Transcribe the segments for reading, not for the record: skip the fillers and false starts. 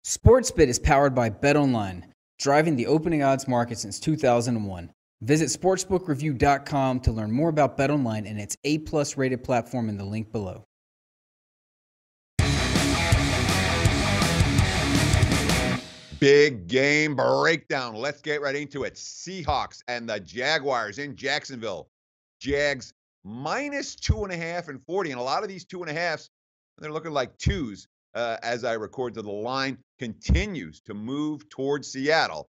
SportsBit is powered by BetOnline, driving the opening odds market since 2001. Visit sportsbookreview.com to learn more about BetOnline and its A+ rated platform in the link below. Big game breakdown. Let's get right into it. Seahawks and the Jaguars in Jacksonville. Jags minus 2.5 and 40. And a lot of these 2.5s, they're looking like twos as I record. To the line continues to move towards Seattle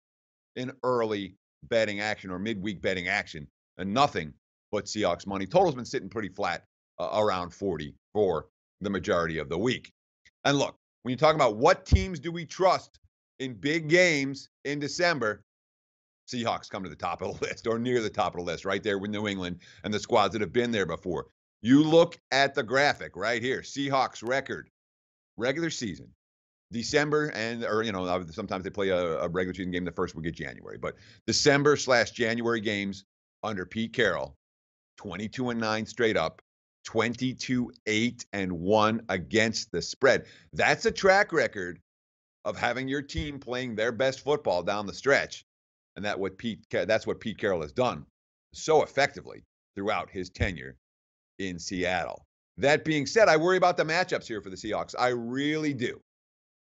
in early betting action or midweek betting action. And nothing but Seahawks money. Total's been sitting pretty flat around 40 for the majority of the week. And look, when you talk about what teams do we trust in big games in December, Seahawks come to the top of the list or near the top of the list, right there with New England and the squads that have been there before. You look at the graphic right here. Seahawks record, regular season, December sometimes they play a regular season game the first week of January, but December/January games under Pete Carroll, 22-9 straight up, 22-8-1 against the spread. That's a track record of having your team playing their best football down the stretch. And that's what Pete Carroll has done so effectively throughout his tenure in Seattle. That being said, I worry about the matchups here for the Seahawks. I really do.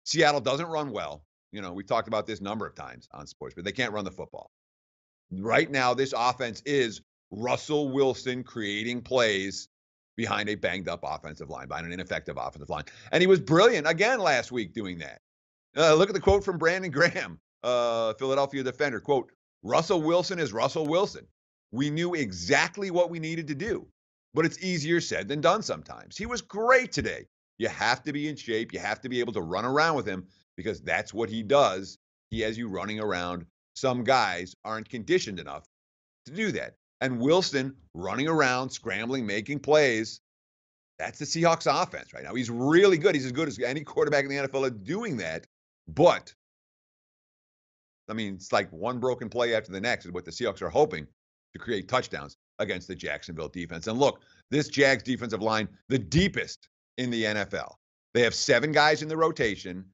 Seattle doesn't run well. You know, we talked about this a number of times on sports, but they can't run the football. Right now, this offense is Russell Wilson creating plays behind a banged-up offensive line, behind an ineffective offensive line. And he was brilliant again last week doing that. Look at the quote from Brandon Graham, Philadelphia defender. Quote, "Russell Wilson is Russell Wilson. We knew exactly what we needed to do, but it's easier said than done sometimes." He was great today. You have to be in shape. You have to be able to run around with him because that's what he does. He has you running around. Some guys aren't conditioned enough to do that. And Wilson running around, scrambling, making plays, that's the Seahawks offense right now. He's really good. He's as good as any quarterback in the NFL at doing that. But, I mean, it's like one broken play after the next is what the Seahawks are hoping to create touchdowns against the Jacksonville defense. And look, this Jags defensive line, the deepest in the NFL. They have 7 guys in the rotation.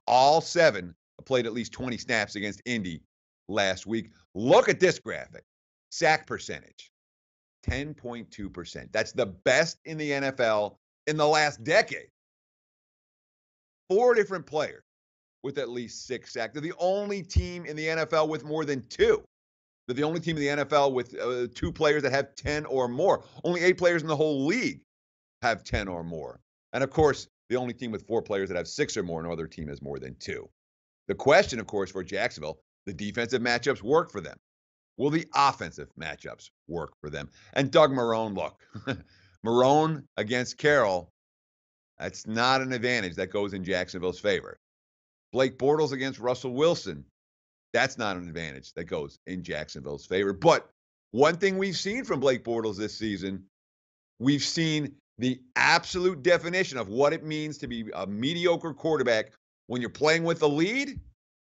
All 7 played at least 20 snaps against Indy last week. Look at this graphic. Sack percentage, 10.2%. That's the best in the NFL in the last decade. 4 different players with at least 6 sacks. They're the only team in the NFL with more than 2. They're the only team in the NFL with 2 players that have 10 or more. Only 8 players in the whole league have 10 or more. And, of course, the only team with 4 players that have 6 or more, no other team has more than 2. The question, of course, for Jacksonville, the defensive matchups work for them. Will the offensive matchups work for them? And Doug Marrone, look, Marrone against Carroll, that's not an advantage that goes in Jacksonville's favor. Blake Bortles against Russell Wilson, that's not an advantage that goes in Jacksonville's favor. But one thing we've seen from Blake Bortles this season, we've seen the absolute definition of what it means to be a mediocre quarterback when you're playing with the lead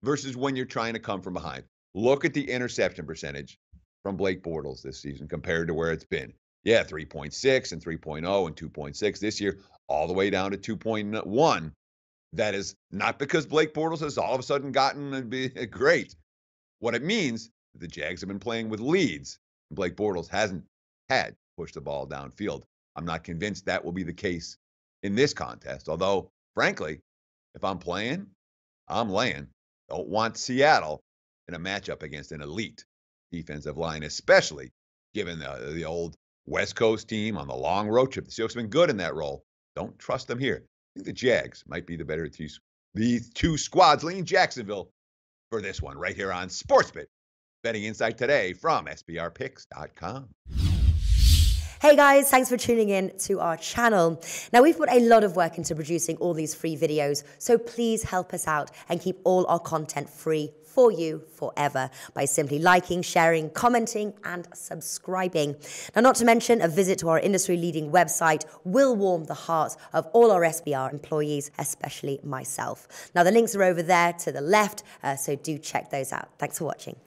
versus when you're trying to come from behind. Look at the interception percentage from Blake Bortles this season compared to where it's been. Yeah, 3.6 and 3.0 and 2.6 this year, all the way down to 2.1. That is not because Blake Bortles has all of a sudden gotten great. What it means, the Jags have been playing with leads. Blake Bortles hasn't had to push the ball downfield. I'm not convinced that will be the case in this contest. Although, frankly, if I'm playing, I'm laying. Don't want Seattle in a matchup against an elite defensive line, especially given the old West Coast team on the long road trip. The Seahawks have been good in that role. Don't trust them here. I think the Jags might be the better of these 2 squads. Lean Jacksonville for this one right here on SportsBit. Betting insight today from SBRpicks.com. Hey guys, thanks for tuning in to our channel. Now, we've put a lot of work into producing all these free videos, so please help us out and keep all our content free for you forever by simply liking, sharing, commenting, and subscribing. Now, not to mention, a visit to our industry-leading website will warm the hearts of all our SBR employees, especially myself. Now, the links are over there to the left, so do check those out. Thanks for watching.